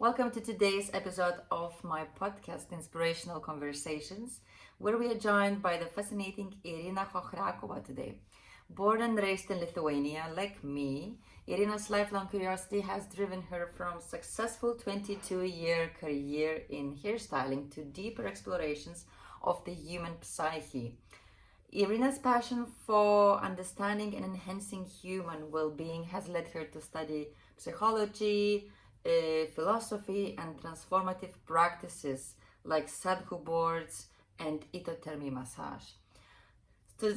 Welcome to today's episode of my podcast, Inspirational Conversations, where we are joined by the fascinating Irina Chochriakova today. Born and raised in Lithuania, like me, Irina's lifelong curiosity has driven her from successful 22-year career in hairstyling to deeper explorations of the human psyche. Irina's passion for understanding and enhancing human well being has led her to study psychology, philosophy, and transformative practices like Sadhuboards and Ito Thermie massage.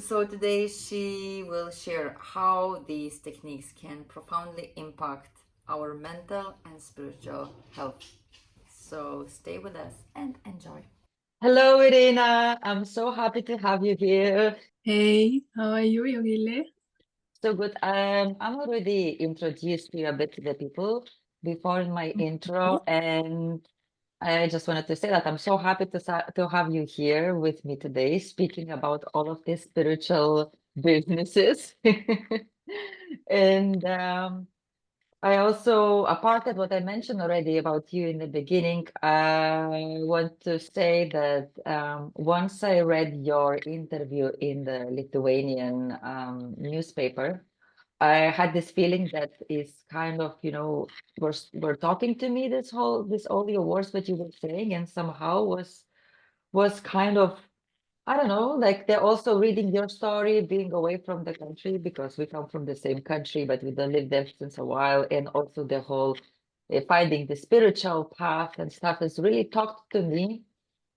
So, today she will share how these techniques can profoundly impact our mental and spiritual health. So, stay with us and enjoy. Hello, Irina. I'm so happy to have you here. Hey, how are you, Yogile? So good. I'm already introduced you a bit to the people before in my intro, and I just wanted to say that I'm so happy to have you here with me today, speaking about all of these spiritual businesses. And I also, apart of what I mentioned already about you in the beginning, I want to say that once I read your interview in the Lithuanian newspaper, I had this feeling that is kind of, were talking to me this all your words that you were saying, and somehow was kind of, I don't know, like they're also reading your story, being away from the country because we come from the same country, but we don't live there since a while, and also the whole finding the spiritual path and stuff has really talked to me.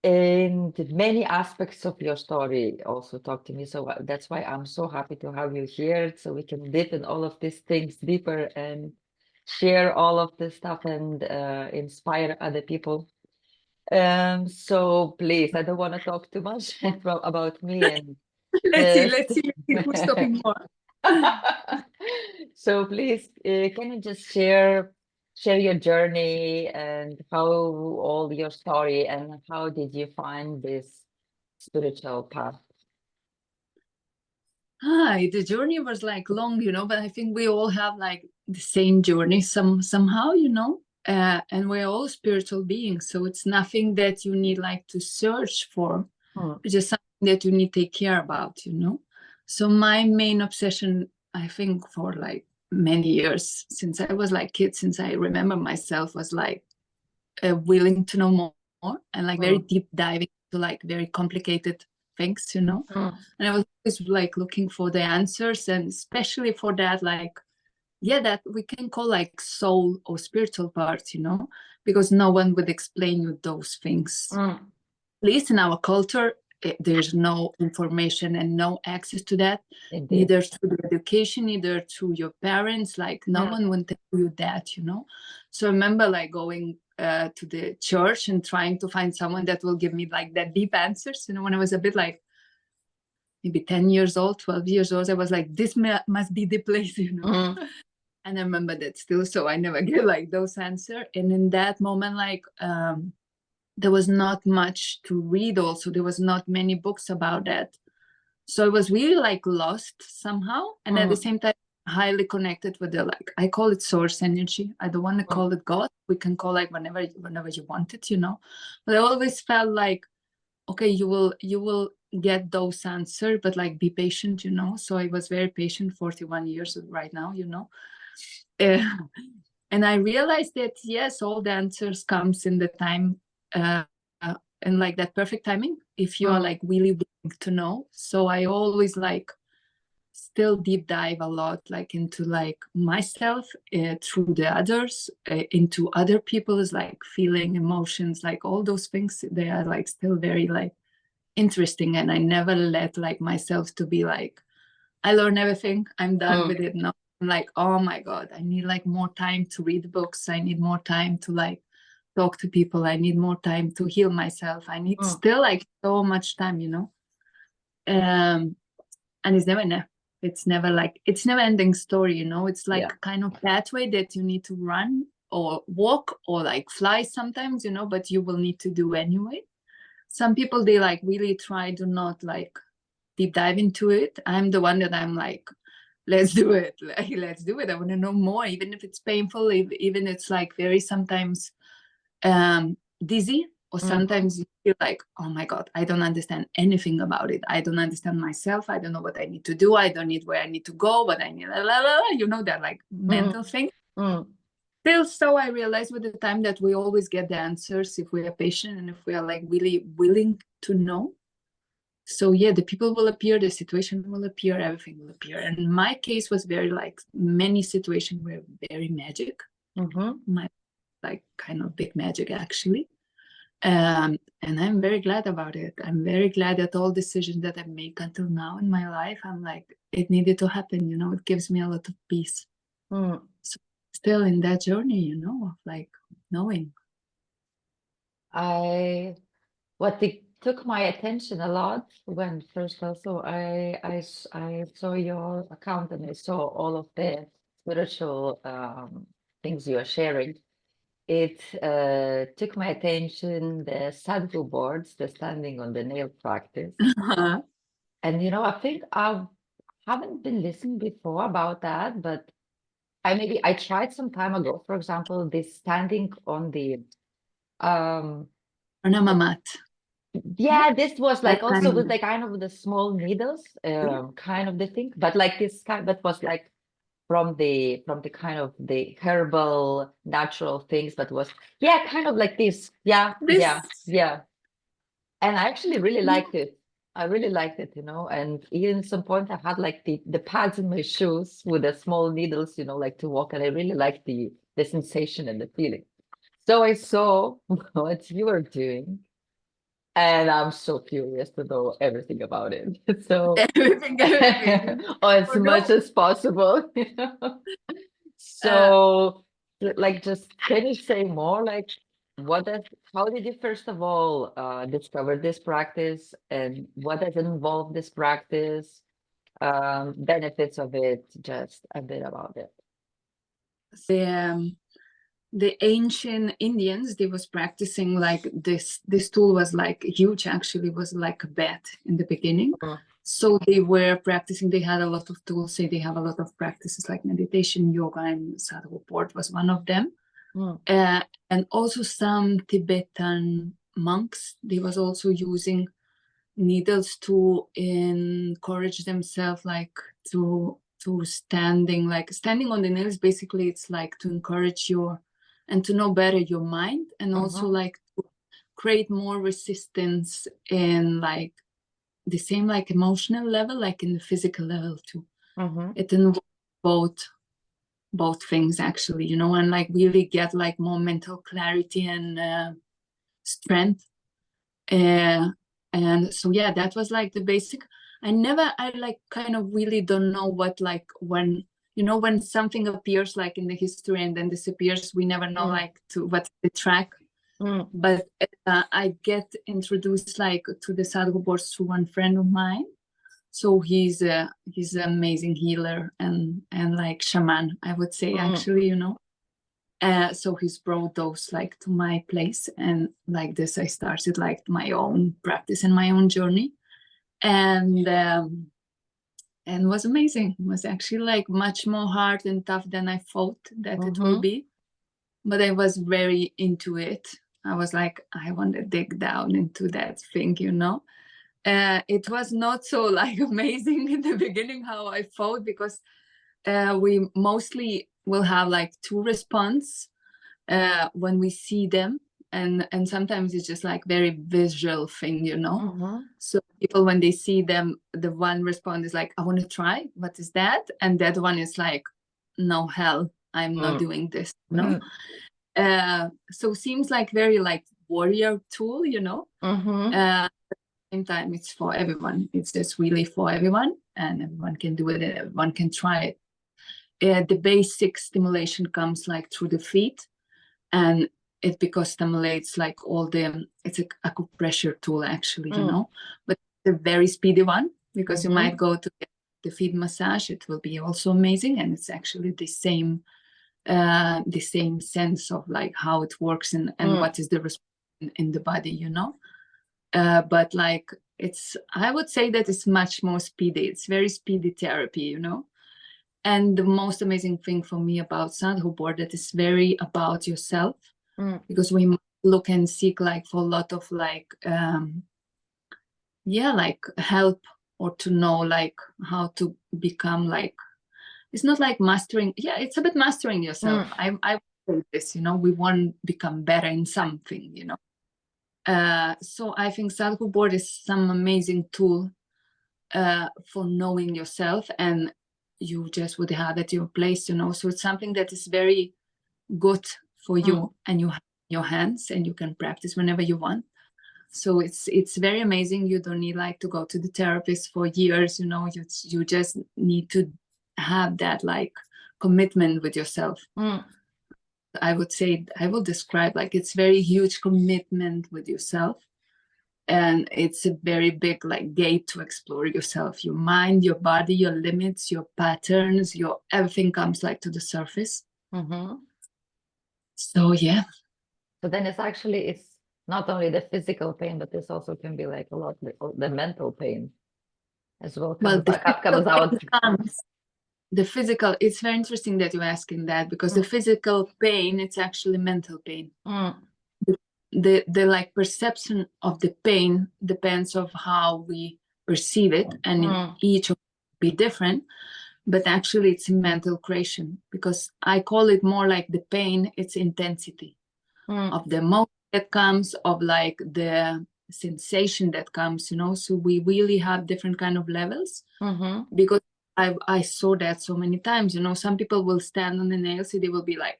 And many aspects of your story also talk to me. So that's why I'm so happy to have you here so we can dip in all of these things deeper and share all of this stuff and inspire other people. So please, I don't want to talk too much about me and Let's just see who's talking more. so please, can you just share your journey and how all your story and how did you find this spiritual path? Hi, the journey was like long, but I think we all have like the same journey somehow, and we're all spiritual beings. So it's nothing that you need like to search for. Hmm. It's just something that you need to take care about. So my main obsession, I think, for like many years since I was like kid, since I remember myself, was like willing to know more and like very Hmm. deep diving to like very complicated things. Hmm. And I was always like looking for the answers, and especially for that, like, yeah, that we can call like soul or spiritual part, because no one would explain you those things. Hmm. At least in our culture, there's no information and no access to that, Indeed. neither through the education, neither through your parents. Like no Hmm. one will tell you that. So I remember like going to the church and trying to find someone that will give me like that deep answers. When I was a bit like maybe 10 years old, 12 years old, I was like, this must be the place. Hmm. And I remember that still, so I never get like those answers. And in that moment, like there was not much to read. Also, there was not many books about that. So I was really like lost somehow, and at the Hmm. same time highly connected with the, like, I call it source energy. I don't want to call it God. We can call like whenever you want it. But I always felt like, okay, you will get those answers, but like be patient. So I was very patient, 41 years right now. Uh, and I realized that yes, all the answers comes in the time, uh, and like that perfect timing, if you are Hmm. like really willing to know. So I always like still deep dive a lot, like into like myself, through the others, into other people's like feeling, emotions, like all those things. They are like still very like interesting, and I never let like myself to be like, I learn everything, I'm done Hmm. with it. No, I'm like, oh my God, I need like more time to read books. I need more time to like talk to people. I need more time to heal myself. I need Hmm. still like so much time. Um, and it's never enough. It's never ending story. It's like Yeah. kind of pathway that you need to run or walk or like fly sometimes, but you will need to do anyway. Some people, they like really try to not like deep dive into it. I'm the one that I'm like, let's do it. Like, let's do it. I want to know more, even if it's painful, even it's like very sometimes dizzy, or sometimes you feel like, oh my God, I don't understand anything about it. I don't understand myself. I don't know what I need to do. I don't need where I need to go, but I need, that like mental thing. Still, so I realized with the time that we always get the answers if we are patient and if we are like really willing to know. So yeah, the people will appear, the situation will appear, everything will appear. And my case was very like, many situations were very magic. My like kind of big magic actually. And I'm very glad about it. I'm very glad that all decisions that I make until now in my life, I'm like, it needed to happen, it gives me a lot of peace. So still in that journey, of like knowing. What took my attention a lot when first also I saw your account and I saw all of the spiritual things you are sharing. It took my attention, the Sadhuboards, the standing on the nail practice. And I think I haven't been listening before about that, but I tried some time ago, for example, this standing on the Ornament. Yeah, this was like That also kind with of- like kind of the small needles, kind of the thing, but like this kind that was like from the kind of the herbal natural things, but was kind of like this. Yeah. And I actually really liked it. I really liked it, and even some point I had like the pads in my shoes with the small needles, like to walk, and I really liked the sensation and the feeling. So I saw what you were doing. And I'm so curious to know everything about it. So, everything. or as much as possible. So, like, just can you say more? Like, how did you first of all discover this practice, and what does it involve this practice? Benefits of it, just a bit about it. The ancient Indians, they was practicing like this tool was like huge, actually was like a bat in the beginning. So they were practicing, they had a lot of tools, say they have a lot of practices like meditation, yoga, and Sadhuboard was one of them. And also some Tibetan monks, they was also using needles to encourage themselves like to standing on the nails. Basically it's like to encourage and to know better your mind, and also like to create more resistance in like the same like emotional level, like in the physical level too. It involves both things actually, and like really get like more mental clarity and strength. And so yeah, that was like the basic. I like kind of really don't know what, like when something appears like in the history and then disappears, we never know like to what's the track. But I get introduced like to the Sadhuboards through one friend of mine. So he's an amazing healer and like shaman, I would say, actually, so he's brought those like to my place, and like this I started like my own practice and my own journey, and was amazing. It was actually like much more hard and tough than I thought that it will be, but I was very into it. I was like, I want to dig down into that thing, it was not so like amazing in the beginning how I thought, because we mostly will have like two response when we see them, and sometimes it's just like very visual thing, So people, when they see them, the one response is like, I want to try, what is that? And that one is like, no, hell, I'm not doing this, so seems like very like warrior tool, at the same time it's for everyone. It's just really for everyone, and everyone can do it, and everyone can try it. The basic stimulation comes like through the feet, and it because stimulates like all the, it's a acupressure tool actually, but it's a very speedy one, because you might go to get the feet massage, it will be also amazing, and it's actually the same sense of like how it works and what is the response in the body, but like I would say that it's much more speedy. It's very speedy therapy, and the most amazing thing for me about Sadhuboard, that is very about yourself, because we look and seek like for a lot of like like help, or to know like how to become like, it's not like mastering, it's a bit mastering yourself. I say this, we want to become better in something, so I think Sadhuboard is some amazing tool for knowing yourself, and you just would have at your place, so it's something that is very good for you, and you have your hands, and you can practice whenever you want. So it's very amazing. You don't need like to go to the therapist for years, you just need to have that like commitment with yourself. I would say, I will describe like it's very huge commitment with yourself, and it's a very big like gate to explore yourself, your mind, your body, your limits, your patterns, your everything comes like to the surface. So yeah. So then it's not only the physical pain, but this also can be like a lot the mental pain as well comes out. The physical, it's very interesting that you're asking that, because the physical pain, it's actually mental pain. The like perception of the pain depends of how we perceive it, and each will be different, but actually it's mental creation, because I call it more like the pain, it's intensity of the emotion that comes, of like the sensation that comes, so we really have different kind of levels. Because I saw that so many times, some people will stand on the nails, so they will be like,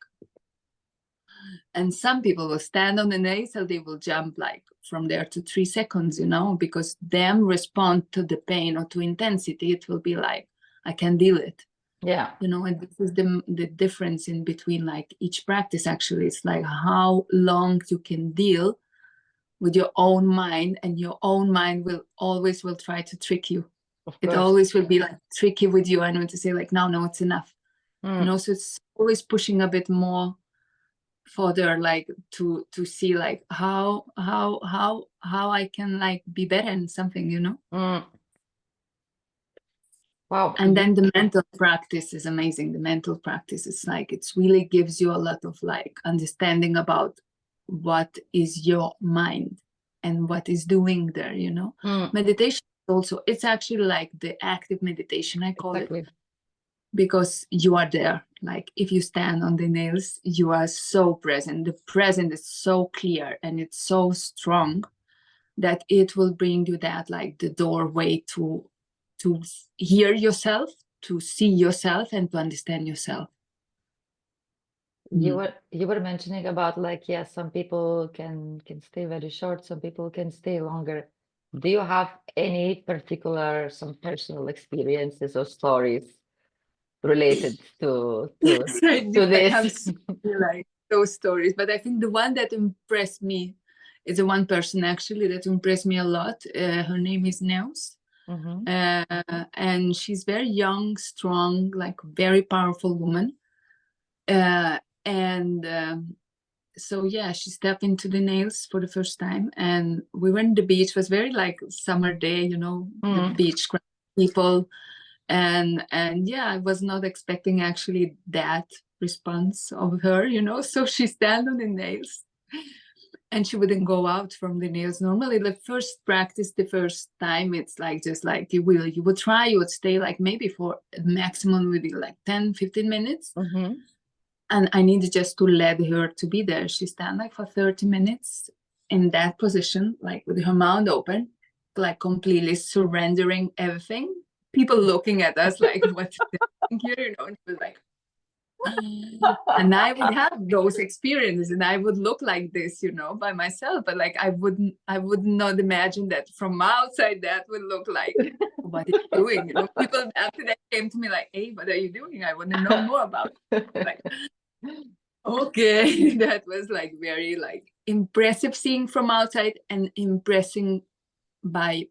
and some people will stand on the nails, so they will jump like from there to 3 seconds, because them respond to the pain or to intensity, it will be like, I can deal it. And this is the difference in between like each practice. Actually, it's like how long you can deal with your own mind, and your own mind will always try to trick you. It always will be like tricky with you, and to say like, no, it's enough. So it's always pushing a bit more further, like to see like how I can like be better in something, Wow. And then the mental practice is amazing. The mental practice is like, it really gives you a lot of like understanding about what is your mind and what is doing there, Meditation also, it's actually like the active meditation, I call it, because you are there. Like if you stand on the nails, you are so present. The present is so clear, and it's so strong that it will bring you that like the doorway to hear yourself, to see yourself, and to understand yourself. You were mentioning about like, some people can stay very short, some people can stay longer. Do you have any particular, some personal experiences or stories related to Yes, I do. this? I have like those stories, but I think the one that impressed me is the one person actually that impressed me a lot. Her name is Nels. And she's very young, strong, like very powerful woman. So yeah, she stepped into the nails for the first time, and we were in the beach. It was very like summer day, the beach, people, and yeah, I was not expecting actually that response of her, So she stand on the nails, and she wouldn't go out from the nails. Normally, the first practice, the first time, it's like just like you would try, you would stay like maybe for maximum would be like 10-15 minutes. And I needed just to let her to be there. She stand like for 30 minutes in that position, like with her mouth open, like completely surrendering everything. People looking at us like, what is happening here? And it was like, and I would have those experiences, and I would look like this, by myself. But like I would not imagine that from outside that would look like, what are you doing? People after that came to me like, hey, what are you doing? I want to know more about it. Like, okay. That was like very like impressive seeing from outside, and impressing by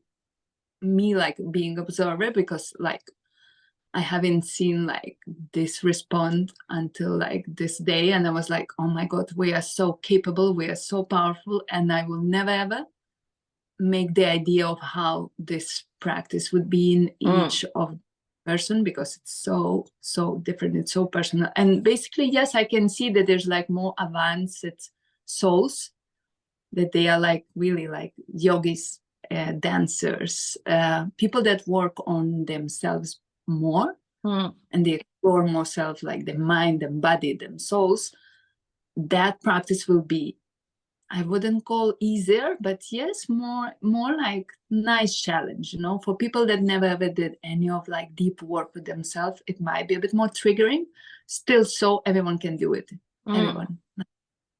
me like being observer, because like I haven't seen like this respond until like this day. And I was like, oh my God, we are so capable, we are so powerful, and I will never ever make the idea of how this practice would be in each of person, because it's so different, it's so personal. And basically, yes, I can see that there's like more advanced souls that they are like really like yogis, dancers, people that work on themselves more, and they explore more self, like the mind, the body, them souls. That practice will be, I wouldn't call easier, but yes, more like nice challenge, you know, for people that never ever did any of like deep work with themselves. It might be a bit more triggering. Still, so everyone can do it. Everyone,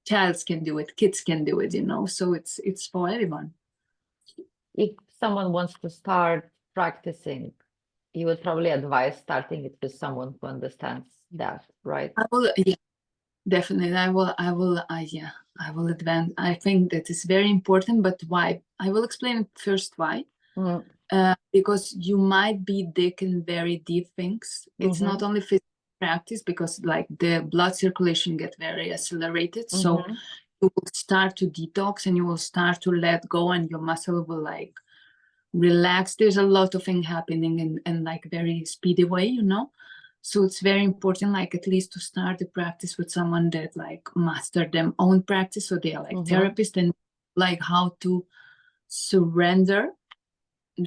childs can do it, kids can do it, you know. So it's for everyone. If someone wants to start practicing, you would probably advise starting it with someone who understands that, right? I will, yeah, definitely. Yeah, I will advance. I think that is very important, but why? I will explain first why. Because you might be digging very deep things. It's not only physical practice, because like the blood circulation get very accelerated. So you will start to detox and you will start to let go, and your muscle will like relax. There's a lot of things happening in like very speedy way, you know. So it's very important, like at least to start the practice with someone that like master them own practice, so they are like therapists, and like how to surrender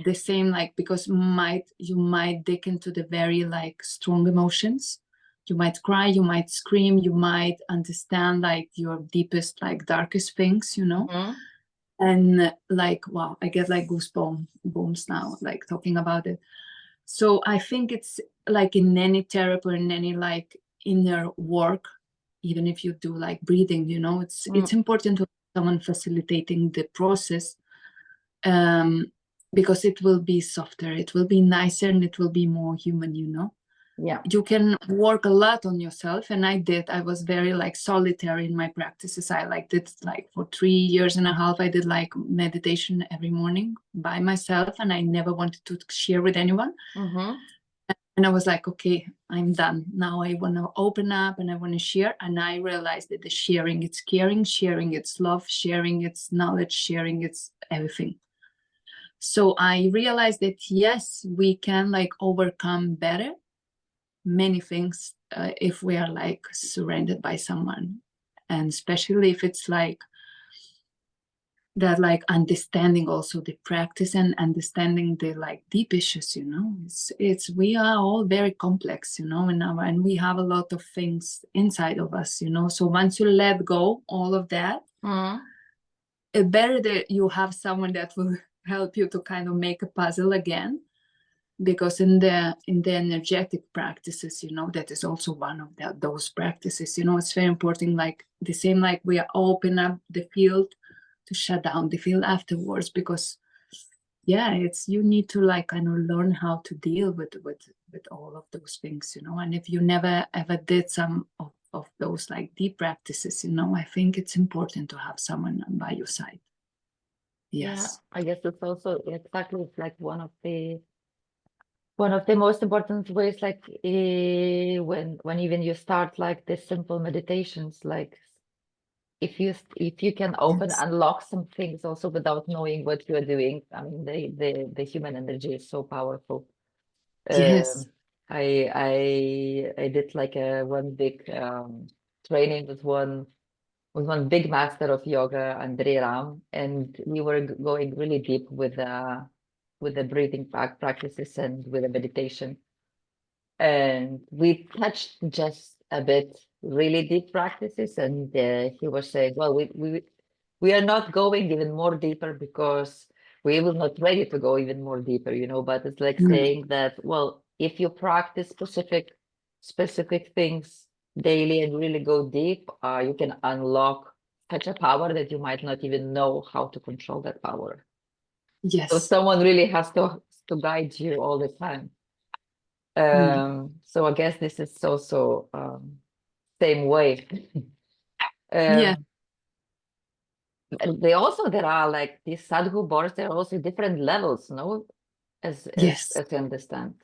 the same, like, because you might dig into the very like strong emotions. You might cry, you might scream, you might understand like your deepest, like darkest things, you know. And like, wow, I get like goosebumps now, like talking about it. So I think it's like in any therapy or in any like inner work, even if you do like breathing, you know, it's important to have someone facilitating the process, because it will be softer, it will be nicer, and it will be more human, you know. Yeah. You can work a lot on yourself, and I was very like solitary in my practices. I like did like for 3.5 years I did like meditation every morning by myself, and I never wanted to share with anyone. And I was like, okay, I'm done now. I want to open up and I want to share. And I realized that the sharing, it's caring, sharing, it's love, sharing, it's knowledge, sharing, it's everything. So I realized that yes, we can like overcome better many things if we are like surrounded by someone, and especially if it's like that, like understanding also the practice and understanding the like deep issues, you know. It's we are all very complex, you know, and we have a lot of things inside of us, you know. So once you let go all of that, it better that you have someone that will help you to kind of make a puzzle again. Because in the energetic practices, you know, that is also one of those practices, you know. It's very important, like the same, like we are open up the field to shut down the field afterwards, because yeah, it's, you need to like kind of learn how to deal with all of those things, you know. And if you never ever did some of those like deep practices, you know, I think it's important to have someone by your side. Yes. Yeah, I guess it's also exactly, it's like one of the most important ways, like when even you start like this simple meditations, like if you can open, unlock some things also without knowing what you are doing. I mean, the human energy is so powerful. Yes. I did like a one big training with one big master of yoga, Andre Ram, and we were going really deep with the breathing practices and with the meditation. And we touched just a bit really deep practices, and he was saying, well, we are not going even more deeper because we were not ready to go even more deeper, you know. But it's like saying that, well, if you practice specific things daily and really go deep, you can unlock such a power that you might not even know how to control that power. So Yes. someone really has to guide you all the time. So I guess this is also same way. Yeah. And there are like these sadhu boards, there are also different levels, no? Yes. As I understand.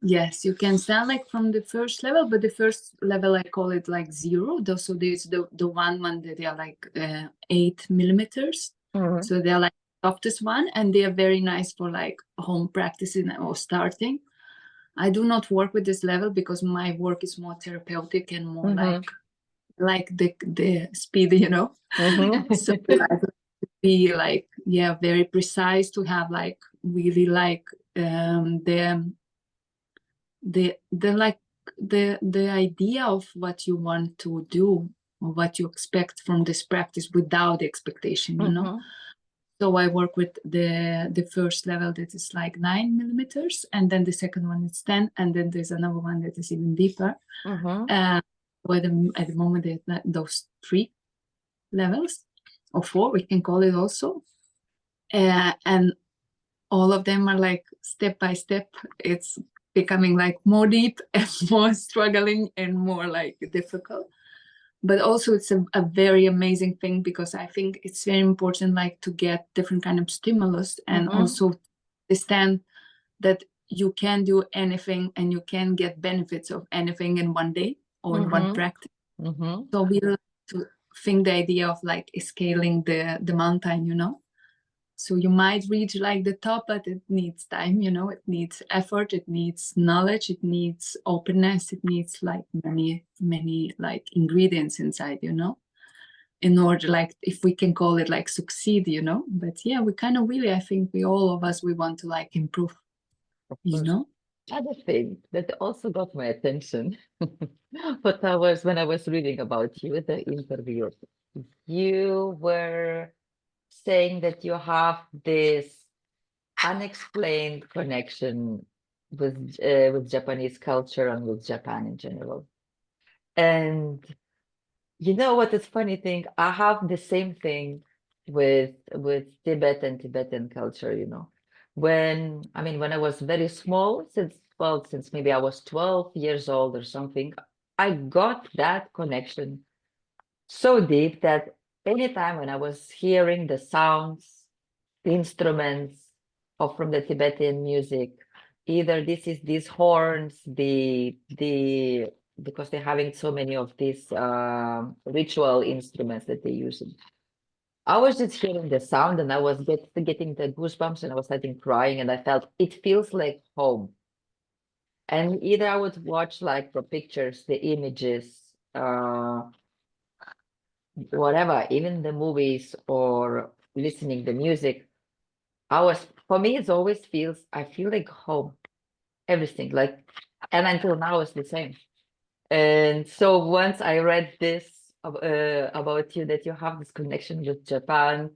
Yes, you can start like from the first level, but the first level I call it like 0. So there's the one that they are like 8 millimeters. So they are like softest one, and they are very nice for like home practicing or starting. I do not work with this level because my work is more therapeutic and more like the speed, you know. So be like, yeah, very precise, to have like really like the like the idea of what you want to do, or what you expect from this practice without expectation, you know. So I work with the first level that is like 9 millimeters, and then the second one is 10, and then there's another one that is even deeper. At the moment there's those 3 levels, or 4 we can call it also, and all of them are like step by step. It's becoming like more deep and more struggling and more like difficult. But also it's a very amazing thing, because I think it's very important like to get different kind of stimulus, and also understand that you can do anything and you can get benefits of anything in one day or in one practice. So we like to think the idea of like scaling the mountain, you know. So you might reach like the top, but it needs time, you know, it needs effort, it needs knowledge, it needs openness, it needs like many like ingredients inside, you know, in order, like, if we can call it like succeed, you know. But yeah, we kind of really, I think all of us, we want to like improve, you know. Other thing that also got my attention, when I was reading about you, the interview, you were saying that you have this unexplained connection with Japanese culture and with Japan in general. And you know what is funny thing? I have the same thing with Tibet and Tibetan culture, you know. When I was very small, since maybe I was 12 years old or something, I got that connection so deep that anytime when I was hearing the sounds, the instruments of from the Tibetan music, either this is these horns, the because they're having so many of these ritual instruments that they use. I was just hearing the sound and I was getting the goosebumps, and I was starting crying, and I felt it feels like home. And either I would watch like the pictures, the images, whatever, even the movies or listening the music. For me, it always I feel like home, everything like, and until now it's the same. And so once I read this about you, that you have this connection with Japan,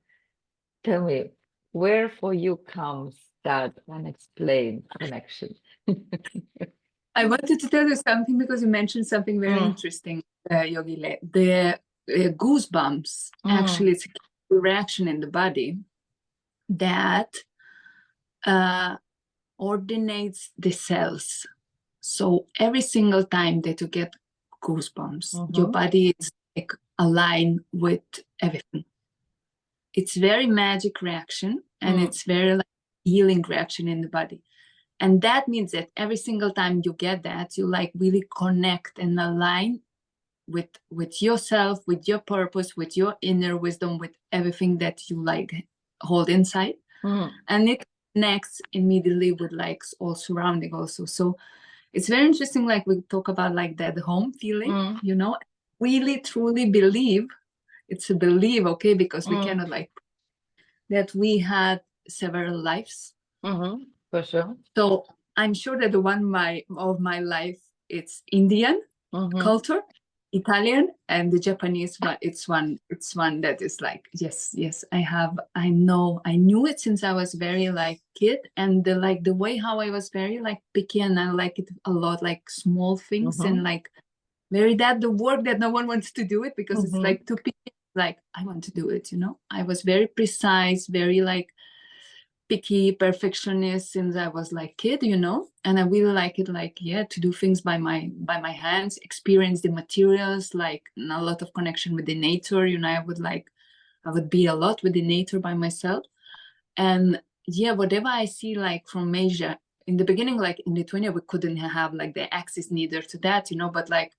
tell me, where for you comes that unexplained connection? I wanted to tell you something, because you mentioned something very interesting, Yogile. The goosebumps, actually, it's a reaction in the body that ordinates the cells. So every single time that you get goosebumps, your body is like aligned with everything. It's very magic reaction, and it's very like healing reaction in the body. And that means that every single time you get that, you like really connect and align with yourself, with your purpose, with your inner wisdom, with everything that you like hold inside. And it connects immediately with like all surrounding also. So it's very interesting, like we talk about like that home feeling, you know, really truly believe, it's a belief, okay, because we cannot like, that we had several lives. For sure. So I'm sure that the one of my life, it's Indian culture, Italian, and the Japanese. But it's one that is like, yes, I knew it since I was very like kid, and the way how I was very like picky, and I like it a lot, like small things, and like very the work that no one wants to do it, because it's like too picky. Like, I want to do it, you know. I was very precise, very like picky perfectionist since I was like kid, you know. And I really like it, like, yeah, to do things by my hands, experience the materials, like a lot of connection with the nature, you know. I would be a lot with the nature by myself. And yeah, whatever I see like from Asia, in the beginning, like in Lithuania, we couldn't have like the access neither to that, you know. But like,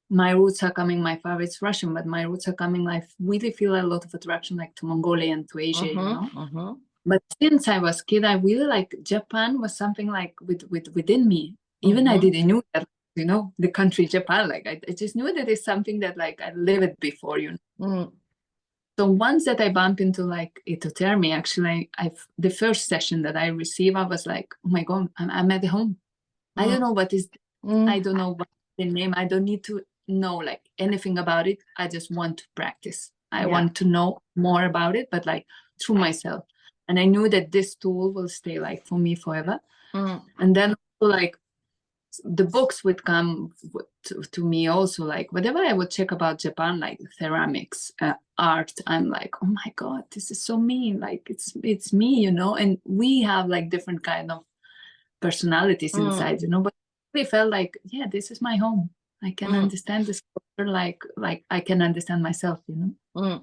my roots are coming, my father is Russian, but my roots are coming, I really feel a lot of attraction like to Mongolia and to Asia, you know. But since I was kid, I really like Japan was something like within me. Even I didn't know that, you know, the country Japan, like I just knew that it's something that like I lived it before, you know. So once that I bump into like Ito Thermie, actually, the first session that I received, I was like, oh my God, I'm at home. I don't know what is, I don't know what the name. I don't need to know like anything about it. I just want to practice. I want to know more about it, but like through myself. And I knew that this tool will stay like for me forever. And then like the books would come to me also, like whatever I would check about Japan, like ceramics, art, I'm like, oh my God, this is so me, like it's me, you know. And we have like different kind of personalities inside, you know, but we felt like, yeah, this is my home. I can understand this culture like I can understand myself, you know.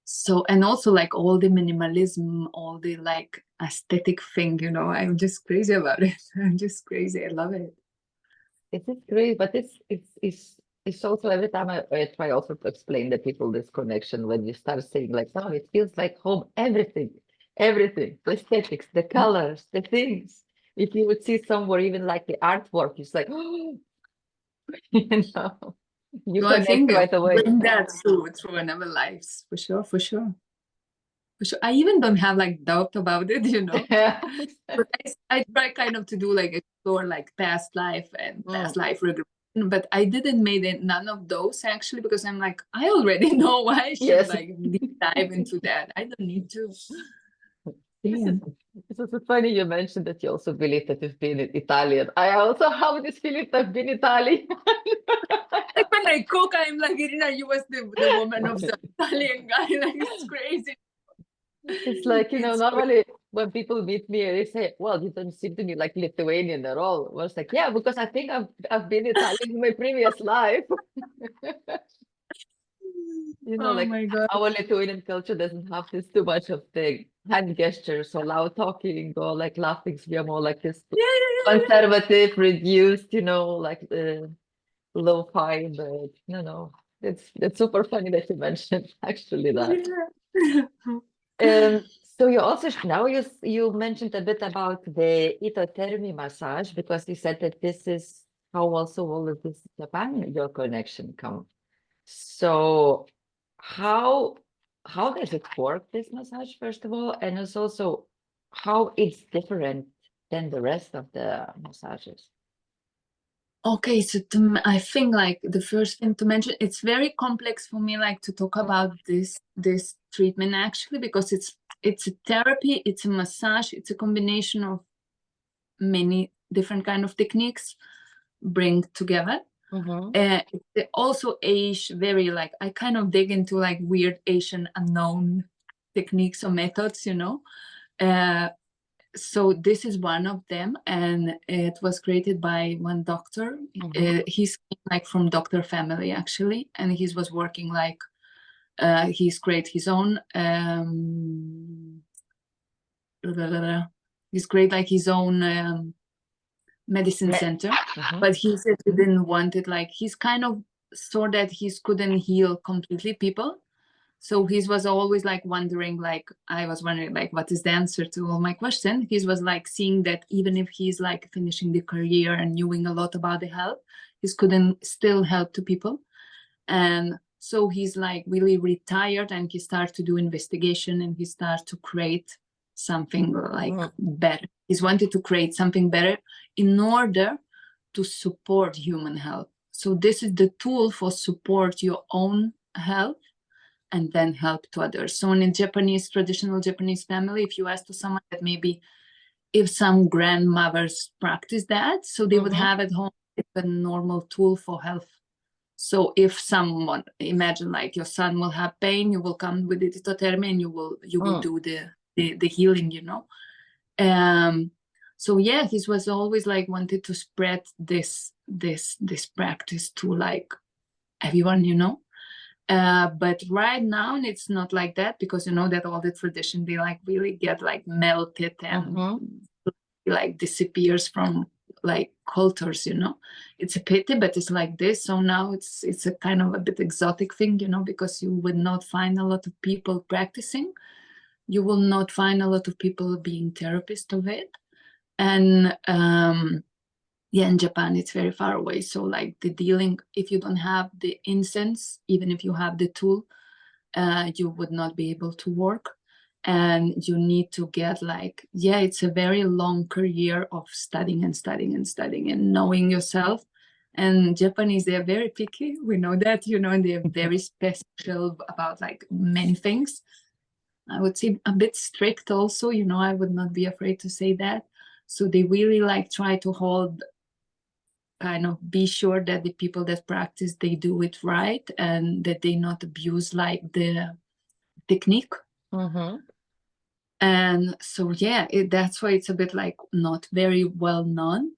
So, and also like all the minimalism, all the like aesthetic thing, you know, I'm just crazy about it. I'm just crazy. I love it. It is great, but it's also every time I try also to explain to people this connection when you start saying like, oh, it feels like home, everything, the aesthetics, the colors, the things. If you would see somewhere, even like the artwork, it's like, oh, you know, you So I connect think right away. bring that through another lives, for sure, for sure. For sure. I even don't have like doubt about it, you know. But I try kind of to do like explore like past life and past life regression, but I didn't make it, none of those actually, because I'm like, I already know why I should Yes. like deep dive into that. I don't need to. This is funny you mentioned that you also believe that you've been Italian. I also have this feeling that I've been Italian. Like when I cook, I'm like, Irina, you was the woman of the Italian guy. Like it's crazy. It's like, you know, normally when people meet me, they say, well, you don't seem to me like Lithuanian at all. I was like, yeah, because I think I've been Italian in my previous life. You know, Oh like my God. our Lithuanian culture doesn't have this too much of the hand gestures or loud talking or like laughing. We are more like this Yeah. conservative, reduced, you know, like lo-fi, but no. It's super funny that you mentioned actually that. So you also now you mentioned a bit about the Ito Thermie massage because you said that this is how also all of this Japan your connection come. So how how does it work, this massage, first of all, and it's also how it's different than the rest of the massages? Okay, so I think like the first thing to mention, it's very complex for me like to talk about this treatment actually, because it's a therapy, it's a massage, it's a combination of many different kind of techniques bring together. They also age very like I kind of dig into like weird Asian unknown techniques or methods, you know. So this is one of them, and it was created by one doctor. He's like from doctor family actually, and he was working like he's create his own he's create like his own medicine center, but he said he didn't want it, like he's kind of saw that he couldn't heal completely people. So he was always like wondering, like I was wondering, like what is the answer to all my question. He was like seeing that even if he's like finishing the career and knowing a lot about the health, he couldn't still help to people. And so he's like really retired, and he started to do investigation, and he started to create something like better. He's wanted to create something better in order to support human health. So this is the tool for support your own health and then help to others. So in a Japanese, traditional Japanese family, if you ask to someone that maybe if some grandmothers practice that, so they would have at home a normal tool for health. So if someone, imagine like your son will have pain, you will come with the Ito Thermie and you will do the healing, you know. So yeah, he was always like wanted to spread this practice to like everyone, you know. But right now it's not like that, because you know that all the tradition they like really get like melted and like disappears from like cultures, you know. It's a pity, but it's like this. So now it's a kind of a bit exotic thing, you know, because you would not find a lot of people practicing. You will not find a lot of people being therapists of it. And yeah, in Japan it's very far away. So like the dealing, if you don't have the incense, even if you have the tool, you would not be able to work. And you need to get like, yeah, it's a very long career of studying and studying and studying and knowing yourself. And Japanese, they are very picky. We know that, you know, and they're very special about like many things. I would say a bit strict also, you know, I would not be afraid to say that. So they really like try to hold, kind of be sure that the people that practice, they do it right and that they not abuse like the technique. Mm-hmm. And so, yeah, that's why it's a bit like not very well known.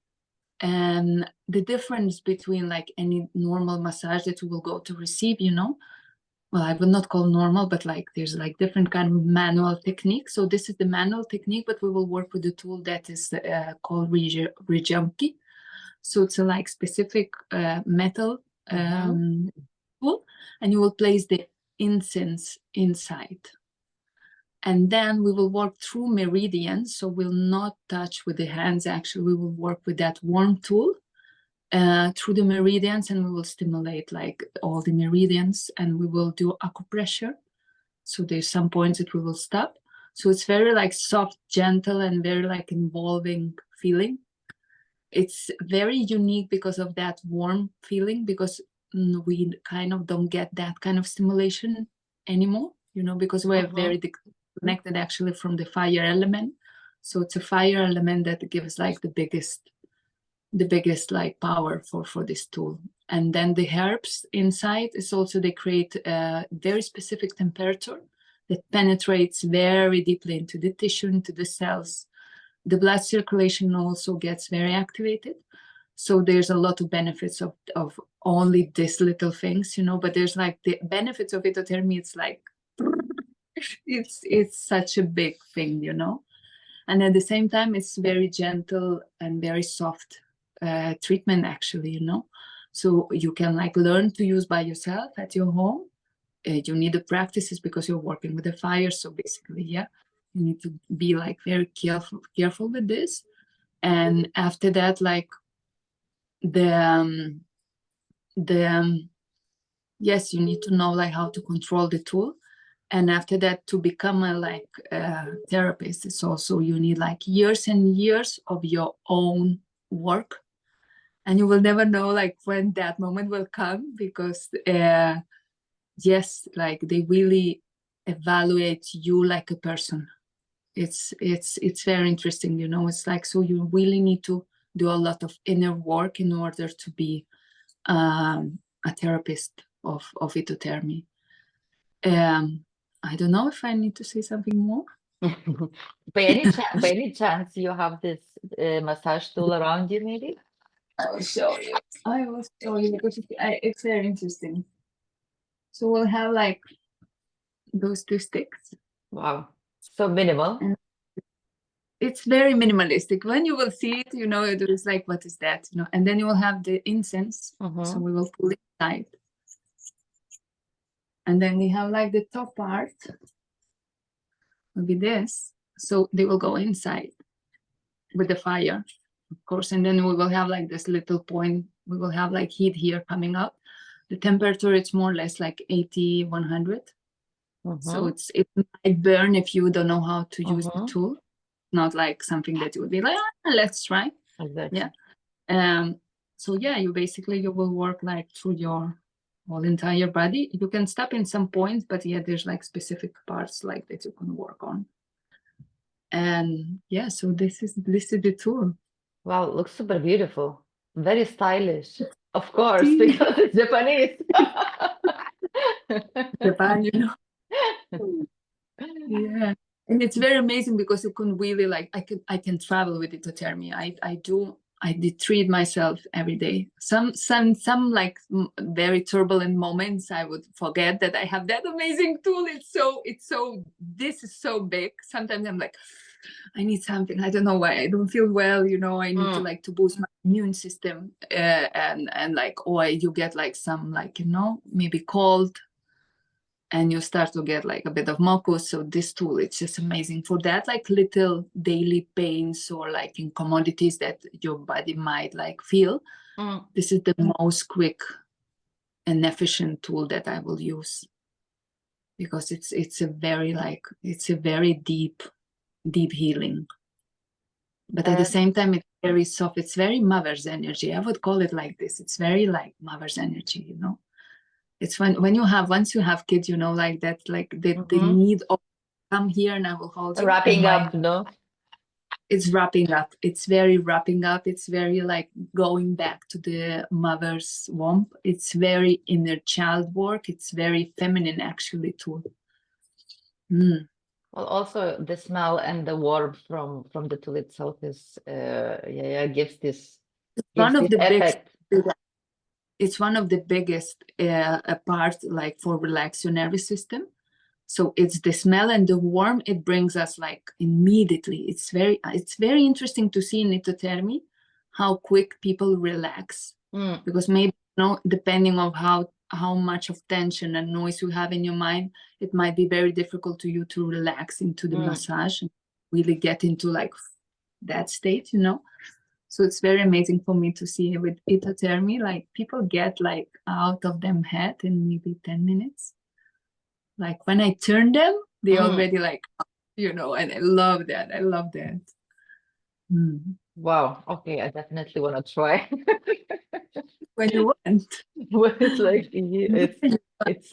And the difference between like any normal massage that you will go to receive, you know, well, I would not call normal, but like there's like different kind of manual technique. So this is the manual technique, but we will work with the tool that is called Rijamki. So it's a like specific metal tool, and you will place the incense inside. And then we will work through meridians. So we'll not touch with the hands. Actually, we will work with that warm tool through the meridians, and we will stimulate like all the meridians, and we will do acupressure. So there's some points that we will stop. So it's very like soft, gentle, and very like involving feeling. It's very unique because of that warm feeling, because we kind of don't get that kind of stimulation anymore, you know, because we're very connected actually from the fire element. So it's a fire element that gives like the biggest like power for this tool. And then the herbs inside is also, they create a very specific temperature that penetrates very deeply into the tissue, into the cells. The blood circulation also gets very activated. So there's a lot of benefits of only these little things, you know, but there's like the benefits of Ito Thermie. It's like, it's such a big thing, you know. And at the same time, it's very gentle and very soft treatment actually, you know. So you can like learn to use by yourself at your home. You need the practices because you're working with the fire. So basically, yeah, you need to be like very careful with this. And after that, like yes, you need to know like how to control the tool. And after that, to become a therapist, it's also, you need like years and years of your own work. And you will never know like when that moment will come, because yes, like they really evaluate you like a person. It's very interesting, you know. It's like, so you really need to do a lot of inner work in order to be a therapist of Ito Thermie. I don't know if I need to say something more. By any chance you have this massage tool around you, maybe? I will show you. Because it's very interesting. So we'll have like those two sticks. Wow, so minimal. And it's very minimalistic. When you will see it, you know, it is like, what is that? You know, and then you will have the incense. So we will pull it inside. And then we have like the top part will be this. So they will go inside with the fire, of course. And then we will have like this little point. We will have like heat here coming up. The temperature, it's more or less like 80, 100. So it might burn if you don't know how to use the tool. Not like something that you would be like, let's try. Exactly. Yeah. So yeah, you will work like through your whole entire body. You can stop in some points, but yeah, there's like specific parts like that you can work on. And yeah, so this is the tool. Wow, it looks super beautiful. Very stylish. Of course, because it's Japanese. Japan, you know. Yeah. And it's very amazing because you can really like, I can travel with Ito Thermie. I did treat myself every day. Some like very turbulent moments, I would forget that I have that amazing tool. This is so big. Sometimes I'm like, I need something. I don't know why. I don't feel well, you know. I need to like to boost my immune system, and like, or you get like some like, you know, maybe cold, and you start to get like a bit of mucus. So this tool, it's just amazing for that, like little daily pains or like incommodities that your body might like feel. This is the most quick and efficient tool that I will use. because it's a very deep healing. But at the same time, it's very soft. It's very mother's energy. I would call it like this. It's very like mother's energy, you know. It's once you have kids, you know, like that, like they need of come here and I will hold you. Wrapping up, no? It's wrapping up. It's very wrapping up. It's very like going back to the mother's womb. It's very inner child work. It's very feminine actually too. Well, also the smell and the warmth from the tool itself is gives this effect. It's one of the biggest part like for relax your nervous system. So it's the smell and the warmth, it brings us like immediately. It's very interesting to see in Ito Thermie how quick people relax. Because maybe, you know, depending on how much of tension and noise you have in your mind, it might be very difficult to you to relax into the massage and really get into like that state, you know. So it's very amazing for me to see with Ito Thermie, like people get like out of them head in maybe 10 minutes. Like when I turn them, they already like, you know, and I love that. I love that. Wow. Okay, I definitely want to try. When you want. Well, it's like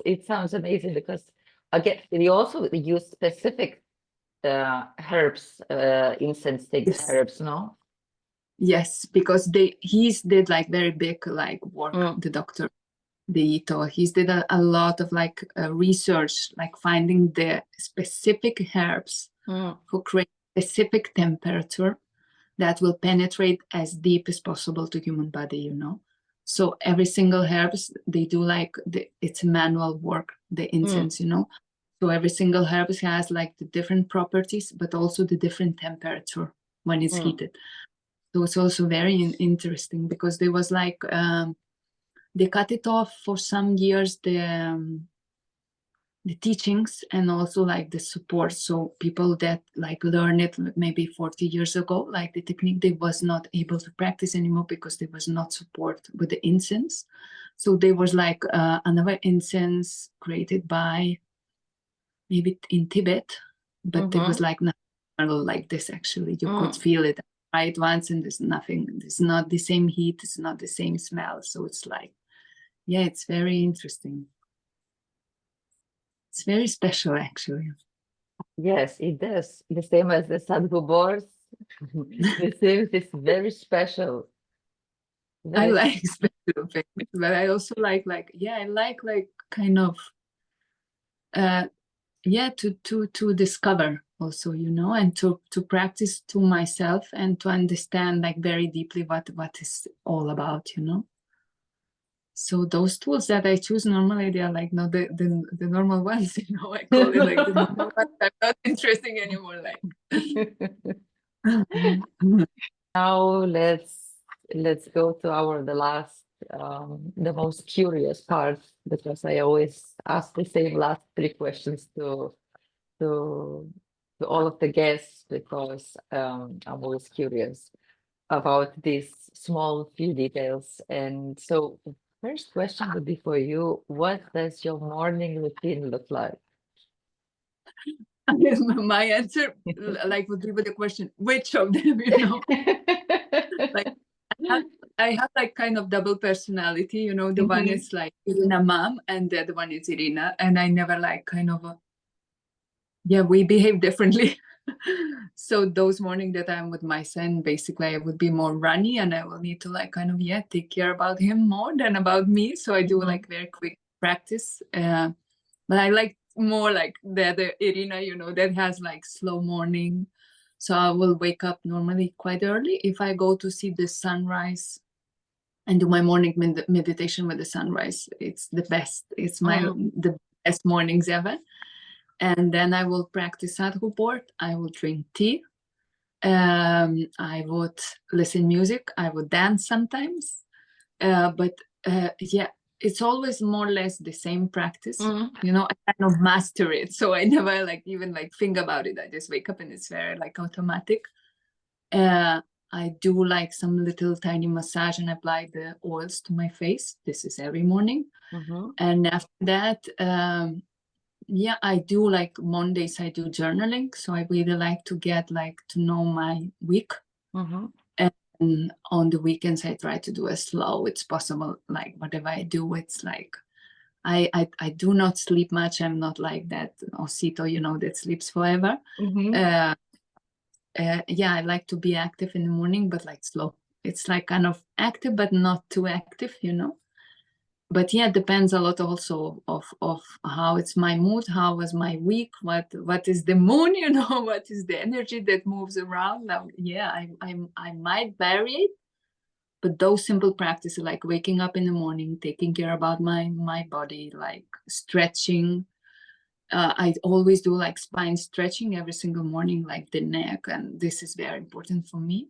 it sounds amazing because again, we also use specific herbs, incense stick herbs, no? Yes, because he's did like very big like work, the doctor. The Ito, he's did a lot of like research, like finding the specific herbs who create specific temperature that will penetrate as deep as possible to human body, you know. So every single herbs, they do like it's manual work, the incense, you know. So every single herbs has like the different properties, but also the different temperature when it's heated. So it's also very interesting because there was like they cut it off for some years, the teachings and also like the support. So people that like learn it maybe 40 years ago, like the technique, they was not able to practice anymore because there was not support with the incense. So there was like another incense created by maybe in Tibet, but it was like not like this actually. You could feel it right once and there's nothing, it's not the same heat, it's not the same smell. So it's like, yeah, it's very interesting. It's very special, actually. Yes, it does. The same as the Sadhuboards. The same, it's very special. I like special things, but I also like I like kind of to discover also, you know, and to practice to myself and to understand like very deeply what is all about, you know. So those tools that I choose normally, they are like not the normal ones, you know. I call it like the normal ones are not interesting anymore. Like now let's go to the last the most curious part, because I always ask the same last three questions to all of the guests, because I'm always curious about these small few details. And so first question would be for you: what does your morning routine look like? my answer like would be with the question, which of them, you know. Like I have like kind of double personality, you know. The one is like Irina mom and the other one is Irina, and I never like kind of we behave differently. So those mornings that I'm with my son, basically I would be more runny and I will need to like kind of take care about him more than about me. So I do like very quick practice, but I like more like the Irina, you know, that has like slow morning. So I will wake up normally quite early. If I go to see the sunrise and do my morning meditation with the sunrise, it's the best. It's the best mornings ever. And then I will practice Sadhuboard. I will drink tea. I would listen music. I would dance sometimes. But it's always more or less the same practice. You know, I kind of master it. So I never like even like think about it. I just wake up and it's very like automatic. I do like some little tiny massage and apply the oils to my face. This is every morning. And after that, yeah, I do like Mondays, I do journaling. So I really like to get like to know my week. And on the weekends, I try to do as slow as possible. Like whatever I do, it's like I do not sleep much. I'm not like that Osito, you know, that sleeps forever. Yeah, I like to be active in the morning, but like slow. It's like kind of active, but not too active, you know. But yeah, it depends a lot also of how it's my mood, how was my week, what is the moon, you know, what is the energy that moves around. Now, yeah, I might vary it, but those simple practices like waking up in the morning, taking care about my body, like stretching. I always do like spine stretching every single morning, like the neck, and this is very important for me.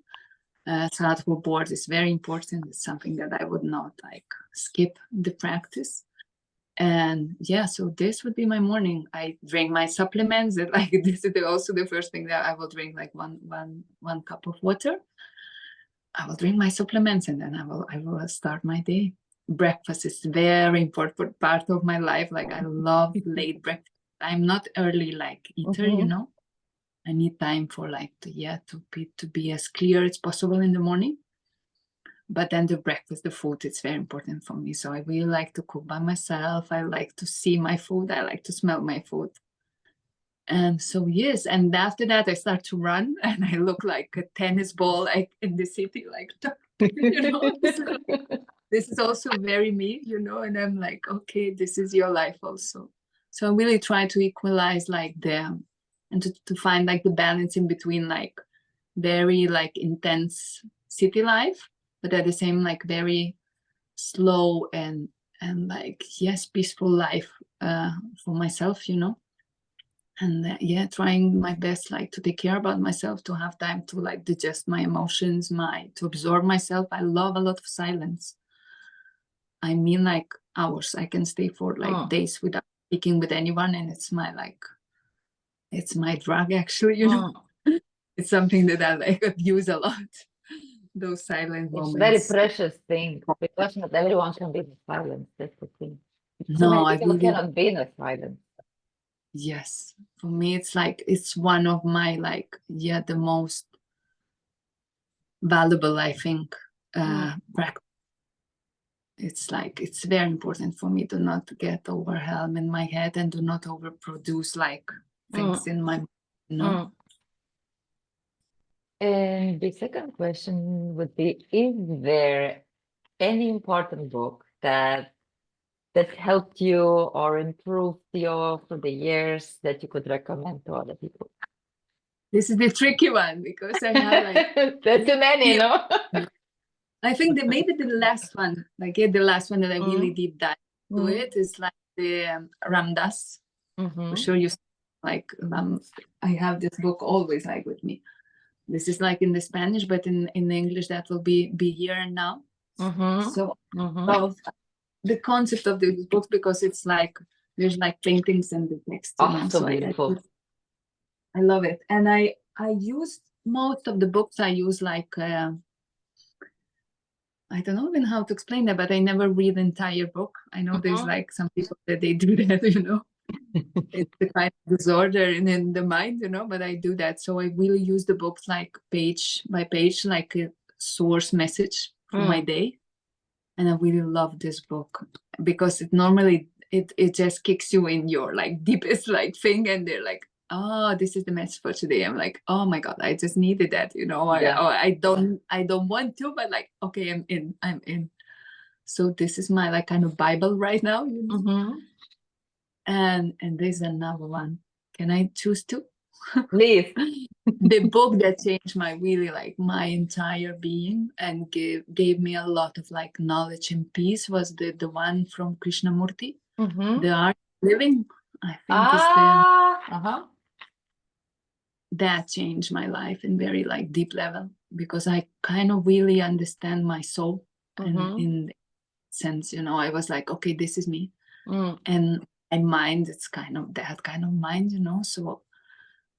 Sadhuboards is very important. It's something that I would not like skip the practice. And yeah, so this would be my morning. I drink my supplements. That like this is also the first thing that I will drink, like one cup of water. I will drink my supplements and then I will start my day. Breakfast is very important part of my life. Like I love late breakfast. I'm not early like eater, you know. I need time for like to be as clear as possible in the morning. But then the breakfast, the food, it's very important for me. So I really like to cook by myself. I like to see my food. I like to smell my food. And so yes, and after that I start to run and I look like a tennis ball like in the city, like you know, this is also very me, you know, and I'm like, okay, this is your life also. So I really try to equalize like them and to find like the balance in between like very like intense city life, but at the same like very slow and like yes, peaceful life for myself, you know. And yeah, trying my best like to take care about myself, to have time to like digest my emotions, to absorb myself. I love a lot of silence. I mean like hours. I can stay for like days without speaking with anyone, and it's my drug actually, you know. It's something that I like abuse a lot. Those silent It's a very moments. precious thing because not everyone can be in silence. That's the thing. So No, many I people really, cannot be in a silence. yes. For me, it's like it's one of my like the most valuable, I think, practice. It's like it's very important for me to not get overwhelmed in my head and to not overproduce like things in my, you know. And the second question would be, is there any important book that helped you or improved you through the years that you could recommend to other people? This is the tricky one because I have like There's too many, no? I think that maybe the last one, like the last one that I really deep dive to it is like the Ramdas. For sure, you like I have this book always like with me. This is like in the Spanish, but in English that will be Here and Now. So of the concept of this book, because it's like there's like paintings and the text, you know. So So beautiful. I love it, and I used most of the books. I use like I don't know even how to explain that, but I never read the entire book. I know there's like some people that they do that, you know. It's the kind of disorder in the mind, you know, but I do that. So I really use the books like page by page, like a source message for my day. And I really love this book because it normally it just kicks you in your like deepest like thing, and they're like, oh, this is the message for today. I'm like, oh my god, I just needed that, you know. I don't want to, but like, okay, I'm in. So this is my like kind of Bible right now, you know. And there's another one. Can I choose two? Please. The book that changed my really like my entire being and gave me a lot of like knowledge and peace was the one from Krishnamurti, The Art of Living. I think is that changed my life in very like deep level, because I kind of really understand my soul, and in sense, you know, I was like, okay, this is me, and my mind, it's kind of that kind of mind, you know. So,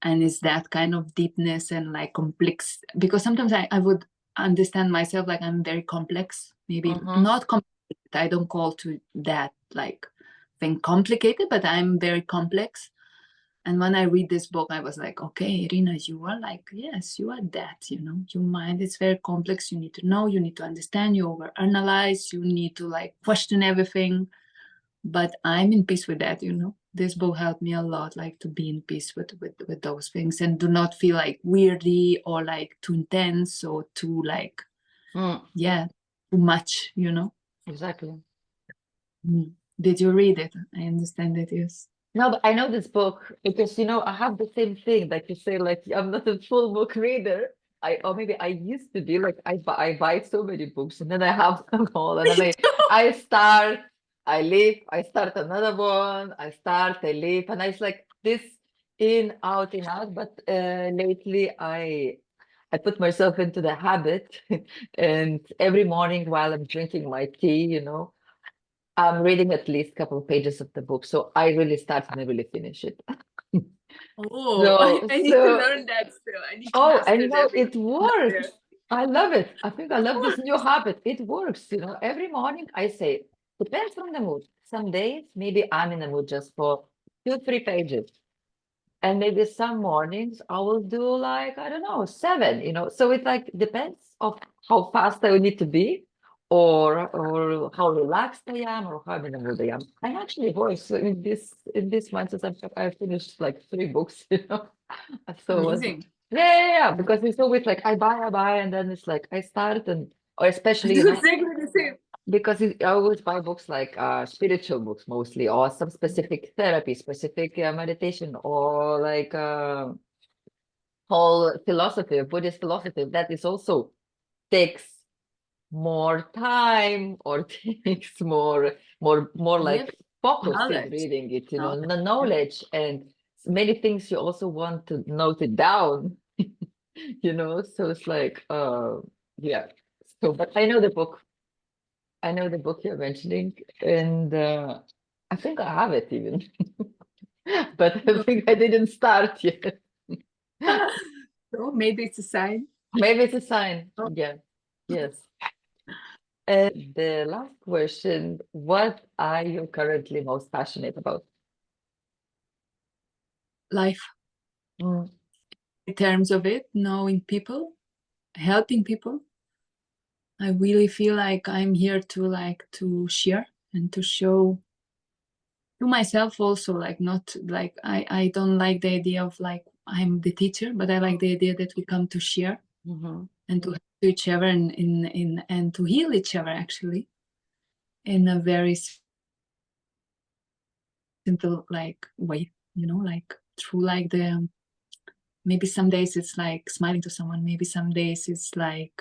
and it's that kind of deepness and like complex, because sometimes I would understand myself like I'm very complex, maybe not complex. I don't call to that like think complicated, but I'm very complex. And when I read this book, I was like, okay, Irina, you are like, yes, you are that, you know, your mind is very complex. You need to know, you need to understand, you overanalyze, you need to like question everything. But I'm in peace with that, you know. This book helped me a lot, like to be in peace with those things and do not feel like weirdy or like too intense or too like, yeah, too much, you know. Exactly. Did you read it? I understand that, yes. No, but I know this book because I have the same thing that you say, like I'm not a full book reader. Or maybe I used to be like I buy so many books and then I have them all and then I start, I leave, I start another one, I start, I leave, and it's like this in out in out. But lately I put myself into the habit, and every morning while I'm drinking my tea, I'm reading at least a couple of pages of the book. So I really start and I really finish it. Oh, So, I need to so, learn that still. I need to oh, master and that because it I'm not there. works. I love it. I think I Of love this new course. habit. It works. Every morning I say, depends on the mood. Some days, maybe I'm in the mood just for 2, 3 pages. And maybe some mornings I will do like, I don't know, 7. So it like depends of how fast I need to be or how relaxed I am or how in the mood I am. I actually was so in this month since I finished like 3 books, So it was Amazing. yeah, because it's always like I buy, and then it's like I start or I especially, do exactly the same. because I always buy books like spiritual books mostly, or some specific therapy, specific meditation, or like whole philosophy, Buddhist philosophy that is also takes more time or takes more Yeah, like focus in knowledge. reading it, No? the Yeah. knowledge and many things you also want to note it down, so it's like yeah. So, but I know the book you're mentioning, and I think I have it even, but I think I didn't start yet. So maybe it's a sign. Maybe it's a sign. Oh, Yeah. Yes. The last question, what are you currently most passionate about? life Mm, in terms of it, knowing people, helping people. I really feel like I'm here to share and to show to myself also, like not like I don't like the idea of like I'm the teacher, but I like the idea that we come to share mhm, and to help each other and to heal each other actually in a very simple like way, like through like the maybe some days it's like smiling to someone, maybe some days it's like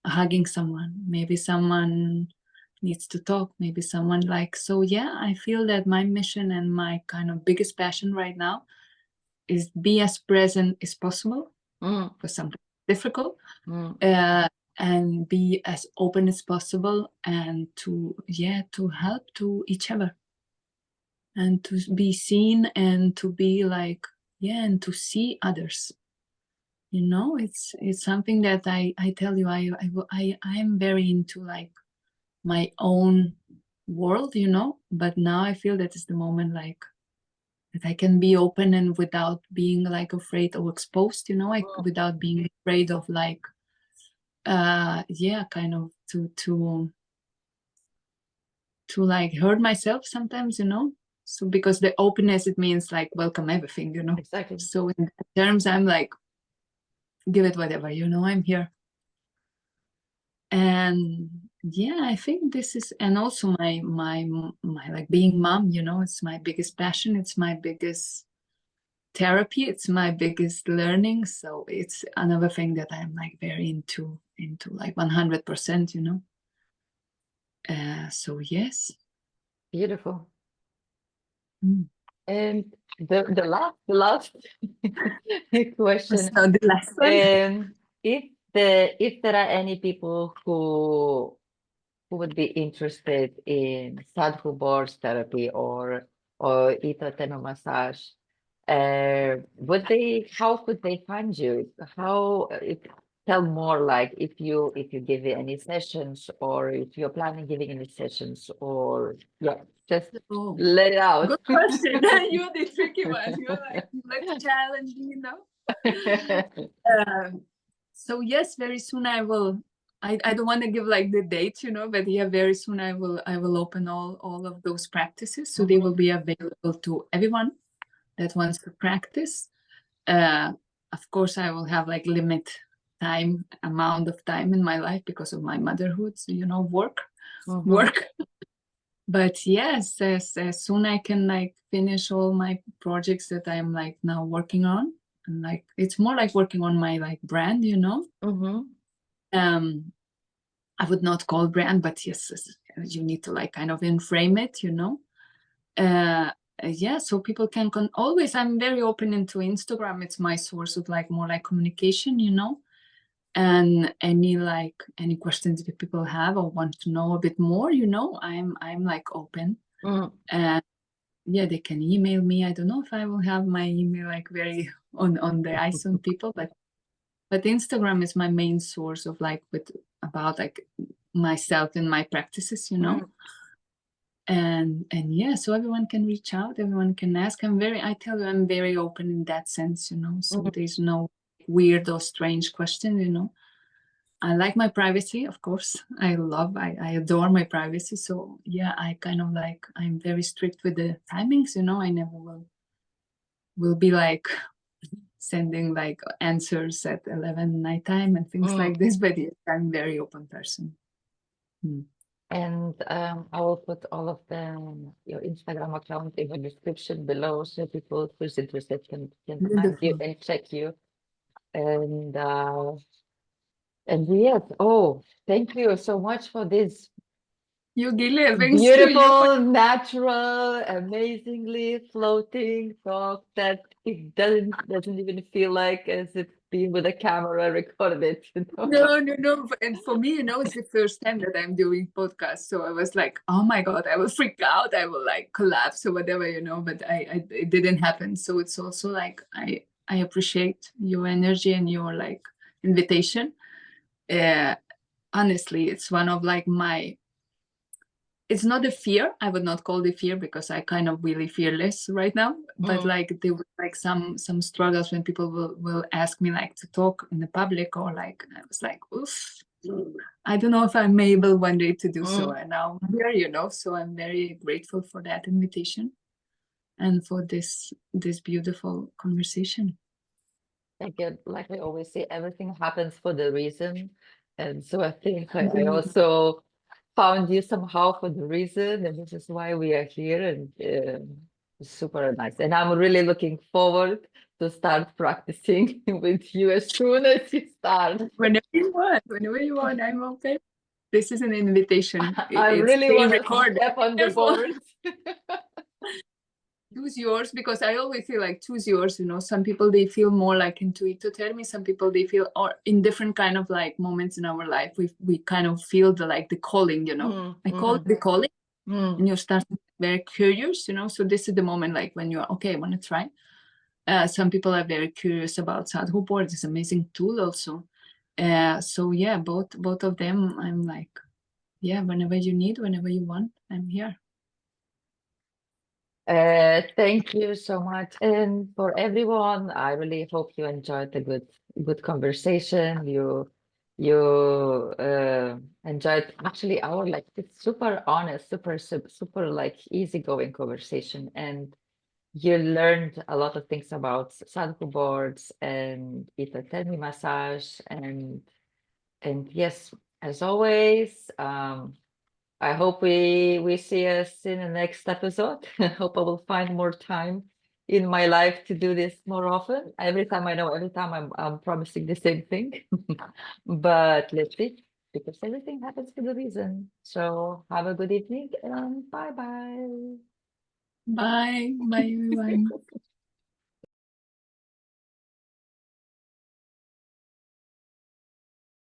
hugging someone, maybe someone needs to talk, maybe someone like, so yeah, I feel that my mission and my kind of biggest passion right now is be as present as possible mm, for something difficult, mm. and be as open as possible and to help to each other and to be seen and to be like, yeah, and to see others. It's something that I tell you, I'm very into like my own world, but now I feel that is the moment like that I can be open and without being like afraid or exposed, like without being afraid of like yeah, kind of to like hurt myself sometimes, so because the openness, it means like welcome everything, Exactly. so in that terms I'm like give it whatever, I'm here. And yeah, I think this is, and also my like being mom, it's my biggest passion, it's my biggest therapy, it's my biggest learning, so it's another thing that I'm like very into like 100%, so yes. Beautiful. Mm. And the last question, So the last one. if there are any people who would be interested in Sadhuboards therapy or Ito Thermie massage, how could they find you? How, tell more, like if you give any sessions, or if you're planning giving any sessions, or yeah, just Oh, let it out. good question. You're the tricky one. You're like challenge me, you know. So yes, very soon I will. I don't want to give like the date, you know, but yeah, very soon I will open all of those practices, so they will be available to everyone that wants to practice. Of course, I will have like amount of time in my life because of my motherhood, so, you know, work. But yes, as soon I can like finish all my projects that I'm like now working on, and like it's more like working on my like brand, you know. I would not call brand, but yes, you need to like kind of frame it, you know. Yeah, so people can always. I'm very open into Instagram. It's my source of like more like communication, you know. And any questions that people have or want to know a bit more, you know, I'm like open. And yeah, they can email me. I don't know if I will have my email like very on the eyes on people, but Instagram is my main source of like about like myself and my practices, you know. And yeah, so everyone can reach out, everyone can ask. I tell you, I'm very open in that sense, you know. So there's no weird or strange question, you know. I like my privacy, of course. I adore my privacy. So yeah, I kind of like, I'm very strict with the timings, you know. I never will be like sending like answers at 11 nighttime and things like this, but yes, I'm a very open person. And I will put all of your Instagram account in the description below, so people who's interested can find you and check you. And yes, thank you so much for this Thanks to you. beautiful, natural, amazingly floating talk that it doesn't even feel like as if being with a camera recorded, you know? No. And for me, you know, it's the first time that I'm doing podcast. So I was like, oh my God, I will freak out. I will like collapse or whatever, you know, but it didn't happen. So it's also like, I appreciate your energy and your like invitation. Honestly, it's one of like it's not a fear. I would not call it fear because I kind of really fearless right now. But like there were like some struggles when people will ask me like to talk in the public, or like I was like, oof, I don't know if I'm able one day to do so. And now I'm here, you know. So I'm very grateful for that invitation and for this beautiful conversation. Again, like I always say, everything happens for the reason. And so I think I also found you somehow for the reason, and this is why we are here, and super nice. And I'm really looking forward to start practicing with you as soon as you start. Whenever you want, I'm okay. This is an invitation. I It's really being want to recorded. step on the board. Choose yours, because I always feel like choose yours, you know. Some people they feel more like into Ito Thermie, some people they feel, or in different kind of like moments in our life we kind of feel the calling, you know. I call it the calling. And you start very curious, you know. So this is the moment like when you're okay, I want to try. Some people are very curious about Sadhuboards. It's an amazing tool also. So yeah, both of them, I'm like, yeah, whenever you need, whenever you want, I'm here. Thank you so much. And for everyone, I really hope you enjoyed the good conversation. You enjoyed actually our like it's super honest, super like easygoing conversation, and you learned a lot of things about Sadhu boards and Ito Thermie massage, and yes, as always, I hope we see us in the next episode. I hope I will find more time in my life to do this more often. Every time I'm promising the same thing. But let's see, because everything happens for the reason. So have a good evening and bye bye. Bye everyone.